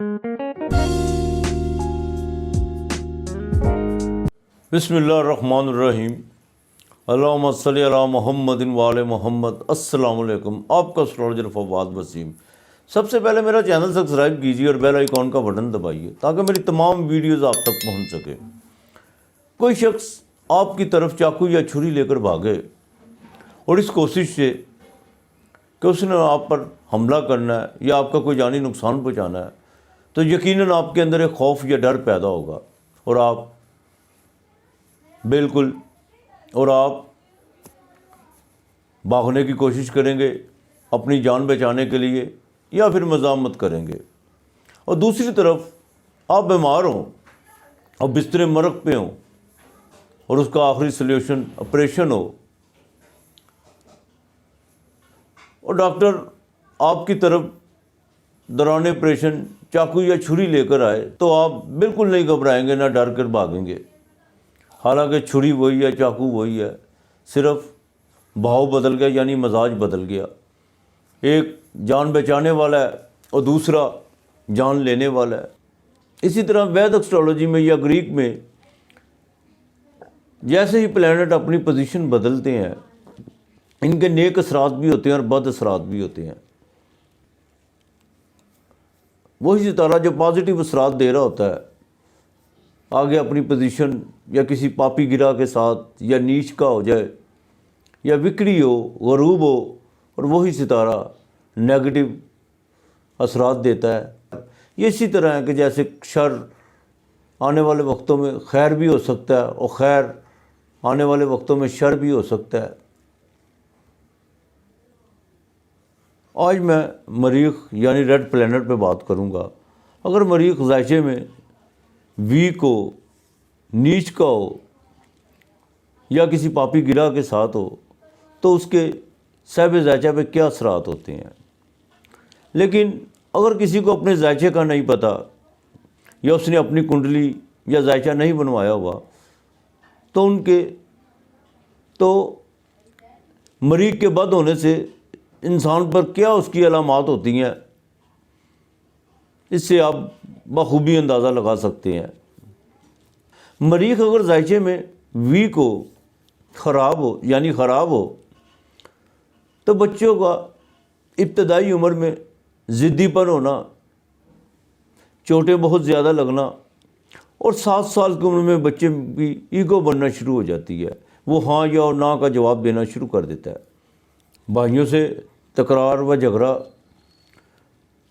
بسم اللہ الرحمن الرحیم، اللہم صلی علی محمد وآل محمد۔ السلام علیکم، آپ کا اسٹرالوجر فواد وسیم۔ سب سے پہلے میرا چینل سبسکرائب کیجیے اور بیل آئیکن کا بٹن دبائیے تاکہ میری تمام ویڈیوز آپ تک پہنچ سکے۔ کوئی شخص آپ کی طرف چاقو یا چھری لے کر بھاگے اور اس کوشش سے کہ اس نے آپ پر حملہ کرنا ہے یا آپ کا کوئی جانی نقصان پہنچانا ہے، تو یقیناً آپ کے اندر ایک خوف یا ڈر پیدا ہوگا اور آپ بھاگنے کی کوشش کریں گے اپنی جان بچانے کے لیے یا پھر مزاحمت کریں گے۔ اور دوسری طرف آپ بیمار ہوں اور بستر مرگ پہ ہوں اور اس کا آخری سلیوشن آپریشن ہو اور ڈاکٹر آپ کی طرف دوران آپریشن چاقو یا چھری لے کر آئے تو آپ بالکل نہیں گھبرائیں گے، نہ ڈر کر بھاگیں گے۔ حالانکہ چھری وہی ہے، چاقو وہی ہے، صرف بہاؤ بدل گیا، یعنی مزاج بدل گیا۔ ایک جان بچانے والا ہے اور دوسرا جان لینے والا ہے۔ اسی طرح ویدک اسٹرالوجی میں یا گریک میں جیسے ہی پلینٹ اپنی پوزیشن بدلتے ہیں، ان کے نیک اثرات بھی ہوتے ہیں اور بد اثرات بھی ہوتے ہیں۔ وہی ستارہ جو پازیٹیو اثرات دے رہا ہوتا ہے آگے اپنی پوزیشن یا کسی پاپی گرہ کے ساتھ یا نیچ کا ہو جائے یا وکری ہو، غروب ہو، اور وہی ستارہ نیگیٹو اثرات دیتا ہے۔ یہ اسی طرح ہے کہ جیسے شر آنے والے وقتوں میں خیر بھی ہو سکتا ہے اور خیر آنے والے وقتوں میں شر بھی ہو سکتا ہے۔ آج میں مریخ یعنی ریڈ پلینٹ پہ بات کروں گا۔ اگر مریخ ذائچے میں ویک ہو، نیچ کا ہو یا کسی پاپی گرہ کے ساتھ ہو تو اس کے صاحب ذائچہ پہ کیا اثرات ہوتے ہیں۔ لیکن اگر کسی کو اپنے ذائچے کا نہیں پتہ یا اس نے اپنی کنڈلی یا ذائچہ نہیں بنوایا ہوا تو مریخ کے بد ہونے سے انسان پر کیا اس کی علامات ہوتی ہیں، اس سے آپ بخوبی اندازہ لگا سکتے ہیں۔ مریخ اگر ذائچے میں ویک ہو، خراب ہو تو بچوں کا ابتدائی عمر میں ضدی پن ہونا، چوٹیں بہت زیادہ لگنا، اور 7 سال کی عمر میں بچے کی ایگو بننا شروع ہو جاتی ہے۔ وہ ہاں یا نہ کا جواب دینا شروع کر دیتا ہے۔ بھائیوں سے تکرار و جھگڑا،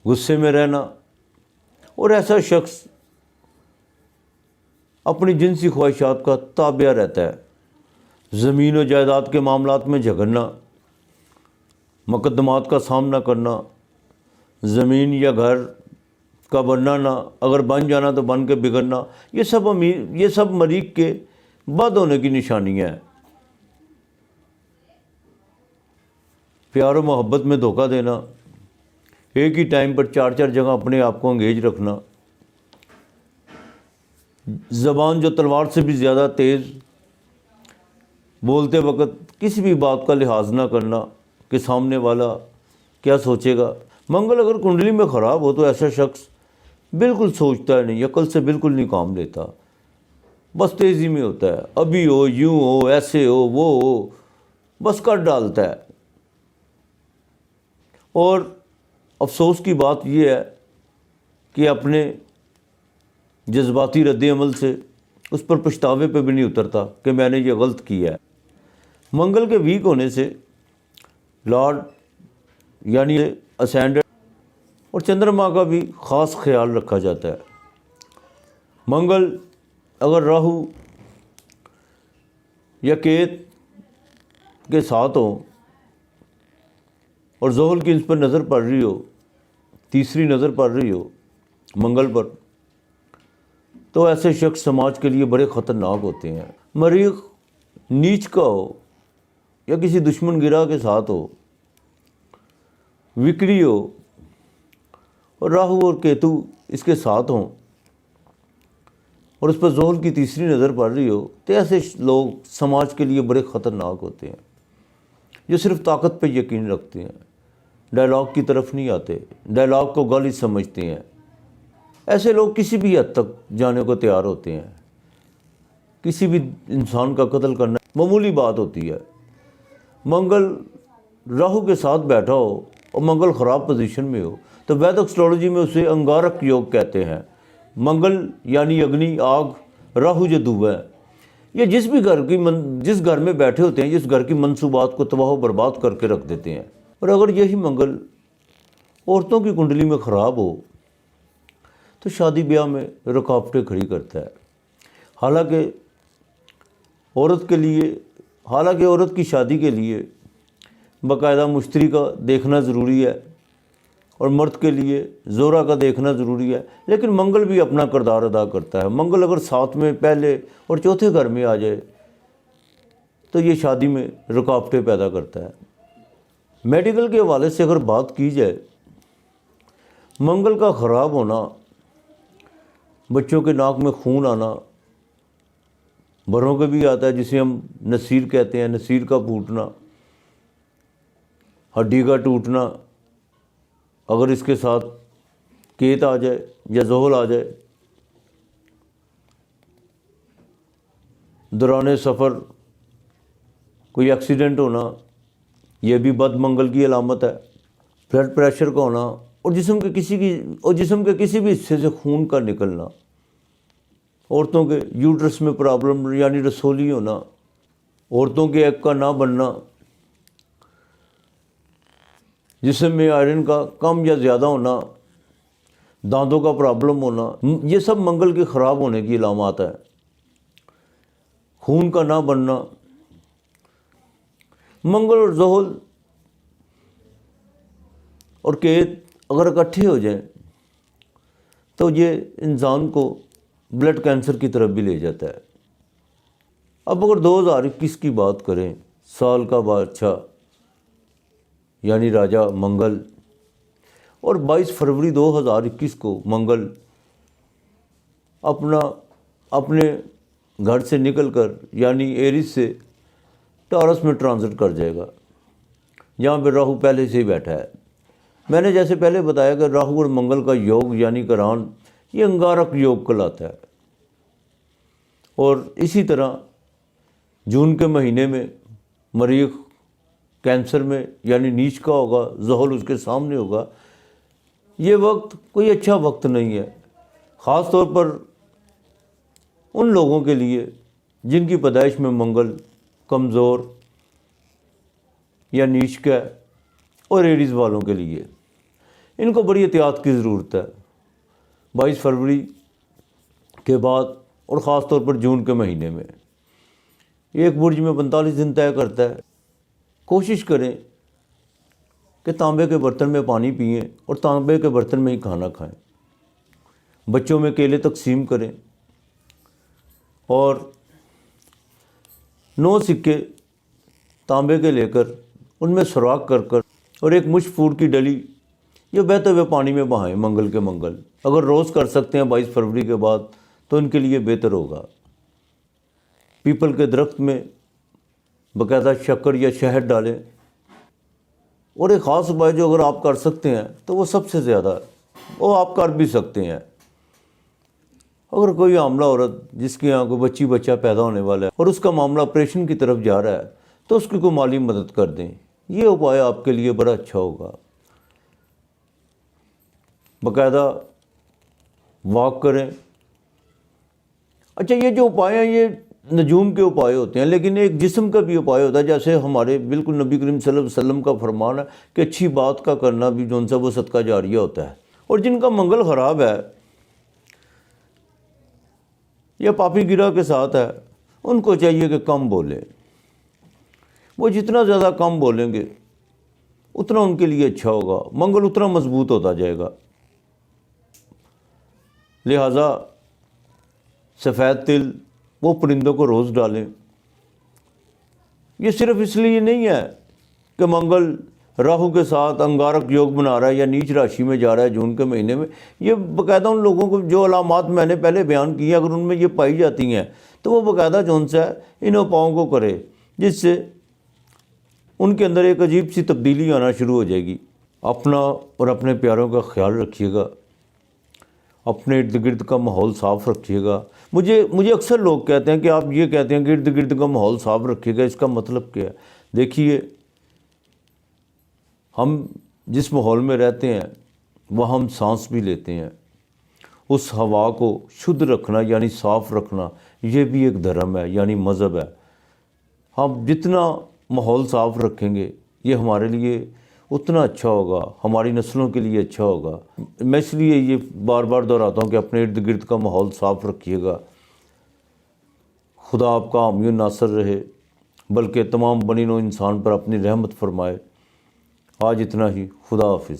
غصے میں رہنا، اور ایسا شخص اپنی جنسی خواہشات کا تابع رہتا ہے۔ زمین و جائیداد کے معاملات میں جھگڑنا، مقدمات کا سامنا کرنا، زمین یا گھر کا بننا نہ، اگر بن جانا تو بن کے بگڑنا، یہ سب مریخ کے بد ہونے کی نشانیاں ہیں۔ پیار و محبت میں دھوکہ دینا، ایک ہی ٹائم پر 4 جگہ اپنے آپ کو انگیج رکھنا، زبان جو تلوار سے بھی زیادہ تیز، بولتے وقت کسی بھی بات کا لحاظ نہ کرنا کہ سامنے والا کیا سوچے گا۔ منگل اگر کنڈلی میں خراب ہو تو ایسا شخص بالکل سوچتا ہے نہیں، عقل سے بالکل نہیں کام لیتا، بس تیزی میں ہوتا ہے، ابھی ہو، یوں ہو، ایسے ہو، وہ ہو، بس کر ڈالتا ہے۔ اور افسوس کی بات یہ ہے کہ اپنے جذباتی رد عمل سے اس پر پچھتاوے پہ بھی نہیں اترتا کہ میں نے یہ غلط کیا ہے۔ منگل کے ویک ہونے سے لارڈ یعنی اسینڈنٹ اور چندرما کا بھی خاص خیال رکھا جاتا ہے۔ منگل اگر راہو یا کیت کے ساتھ ہو اور زحل کی اس پر نظر پڑ رہی ہو، تیسری نظر پڑ رہی ہو منگل پر، تو ایسے شخص سماج کے لیے بڑے خطرناک ہوتے ہیں۔ مریخ نیچ کا ہو یا کسی دشمن گرہ کے ساتھ ہو، وکری ہو اور راہو اور کیتو اس کے ساتھ ہوں اور اس پر زحل کی تیسری نظر پڑ رہی ہو، تو ایسے لوگ سماج کے لیے بڑے خطرناک ہوتے ہیں، جو صرف طاقت پہ یقین رکھتے ہیں، ڈائلاگ کی طرف نہیں آتے، ڈائلاگ کو گالی سمجھتے ہیں۔ ایسے لوگ کسی بھی حد تک جانے کو تیار ہوتے ہیں. کسی بھی انسان کا قتل کرنا معمولی بات ہوتی ہے. منگل راہو کے ساتھ بیٹھا ہو اور منگل خراب پوزیشن میں ہو تو ویدک اسٹرالوجی میں اسے انگارک یوگ کہتے ہیں. منگل یعنی اگنی، آگ، راہو جو دوا ہے. یہ جس گھر میں بیٹھے ہوتے ہیں، جس گھر کی منصوبات کو تباہ و برباد کر کے رکھ دیتے ہیں. اور اگر یہی منگل عورتوں کی کنڈلی میں خراب ہو تو شادی بیاہ میں رکاوٹیں کھڑی کرتا ہے. حالانکہ عورت کی شادی کے لیے باقاعدہ مشتری کا دیکھنا ضروری ہے اور مرد کے لیے زورا کا دیکھنا ضروری ہے، لیکن منگل بھی اپنا کردار ادا کرتا ہے. منگل اگر ساتھ میں پہلے اور چوتھے گھر میں آ جائے تو یہ شادی میں رکاوٹیں پیدا کرتا ہے. میڈیکل کے حوالے سے اگر بات کی جائے، منگل کا خراب ہونا، بچوں کے ناک میں خون آنا، بڑوں کے بھی آتا ہے جسے ہم نصیر کہتے ہیں، نصیر کا پھوٹنا، ہڈی کا ٹوٹنا، اگر اس کے ساتھ کیت آ جائے یا زحل آ جائے، دوران سفر کوئی ایکسیڈنٹ ہونا، یہ بھی بد منگل کی علامت ہے. بلڈ پریشر کا ہونا اور جسم کے کسی بھی حصے سے خون کا نکلنا، عورتوں کے یوٹرس میں پرابلم یعنی رسولی ہونا، عورتوں کے ایگ کا نہ بننا، جسم میں آئرن کا کم یا زیادہ ہونا، دانتوں کا پرابلم ہونا، یہ سب منگل کے خراب ہونے کی علامات ہیں. خون کا نہ بننا. منگل اور زحل اور کیت اگر اکٹھے ہو جائیں تو یہ انسان کو بلڈ کینسر کی طرف بھی لے جاتا ہے. اب اگر 2021 کی بات کریں، سال کا بادشاہ یعنی راجا منگل، اور 22 فروری 2021 کو منگل اپنے گھر سے نکل کر یعنی ایریز سے ٹارس میں ٹرانزٹ کر جائے گا، جہاں پہ راہو پہلے سے ہی بیٹھا ہے. میں نے جیسے پہلے بتایا کہ راہو اور منگل کا یوگ یعنی کران یہ انگارک یوگ کہلاتا ہے. اور اسی طرح جون کے مہینے میں مریخ کینسر میں یعنی نیچ کا ہوگا، زحل اس کے سامنے ہوگا. یہ وقت کوئی اچھا وقت نہیں ہے، خاص طور پر ان لوگوں کے لیے جن کی پیدائش میں منگل کمزور یا نیچ کا ہے، اور ایریز والوں کے لیے ان کو بڑی احتیاط کی ضرورت ہے 22 فروری کے بعد، اور خاص طور پر جون کے مہینے میں. ایک برج میں 45 دن طے کرتا ہے. کوشش کریں کہ تانبے کے برتن میں پانی پئیں اور تانبے کے برتن میں ہی کھانا کھائیں. بچوں میں کیلے تقسیم کریں اور 9 سکے تانبے کے لے کر ان میں سوراخ کر اور ایک مشت پھوٹ کی ڈلی یہ بہتے ہوئے پانی میں بہائیں منگل کے منگل. اگر روز کر سکتے ہیں 22 فروری کے بعد تو ان کے لیے بہتر ہوگا. پیپل کے درخت میں باقاعدہ شکر یا شہد ڈالیں. اور ایک خاص اپائے جو اگر آپ کر سکتے ہیں تو وہ سب سے زیادہ وہ آپ کر بھی سکتے ہیں. اگر کوئی حاملہ عورت جس کے یہاں کوئی بچہ پیدا ہونے والا ہے اور اس کا معاملہ آپریشن کی طرف جا رہا ہے تو اس کی کوئی مالی مدد کر دیں. یہ اپائے آپ کے لیے بڑا اچھا ہوگا. باقاعدہ واک کریں. اچھا، یہ جو اپائے ہیں یہ نجوم کے اپائے ہوتے ہیں، لیکن ایک جسم کا بھی اپائے ہوتا ہے. جیسے ہمارے بالکل نبی کریم صلی اللہ علیہ وسلم کا فرمان ہے کہ اچھی بات کا کرنا بھی جو وہ صدقہ جاریہ ہوتا ہے. اور جن کا منگل خراب ہے یا پاپی گرہ کے ساتھ ہے ان کو چاہیے کہ کم بولیں. وہ جتنا زیادہ کم بولیں گے اتنا ان کے لیے اچھا ہوگا. منگل اتنا مضبوط ہوتا جائے گا. لہٰذا سفید تل وہ پرندوں کو روز ڈالیں. یہ صرف اس لیے نہیں ہے کہ منگل راہو کے ساتھ انگارک یوگ بنا رہا ہے یا نیچ راشی میں جا رہا ہے جون کے مہینے میں. یہ باقاعدہ ان لوگوں کو جو علامات میں نے پہلے بیان کی ہیں اگر ان میں یہ پائی جاتی ہیں تو وہ باقاعدہ جون سا ہے ان اپاؤں کو کرے، جس سے ان کے اندر ایک عجیب سی تبدیلی آنا شروع ہو جائے گی. اپنا اور اپنے پیاروں کا خیال رکھیے گا. اپنے ارد گرد کا ماحول صاف رکھیے گا۔ مجھے اکثر لوگ کہتے ہیں کہ آپ یہ کہتے ہیں کہ ارد گرد کا ماحول صاف رکھیے گا، اس کا مطلب کیا ہے؟ دیکھیے، ہم جس ماحول میں رہتے ہیں وہ ہم سانس بھی لیتے ہیں، اس ہوا کو شدھ رکھنا یعنی صاف رکھنا یہ بھی ایک دھرم ہے، یعنی مذہب ہے۔ ہم جتنا ماحول صاف رکھیں گے یہ ہمارے لیے اتنا اچھا ہوگا، ہماری نسلوں کے لیے اچھا ہوگا۔ میں اس لیے یہ بار بار دہراتا ہوں کہ اپنے ارد گرد کا ماحول صاف رکھیے گا۔ خدا آپ کا حامی و ناصر رہے، بلکہ تمام بنی نوع انسان پر اپنی رحمت فرمائے۔ آج اتنا ہی، خدا حافظ۔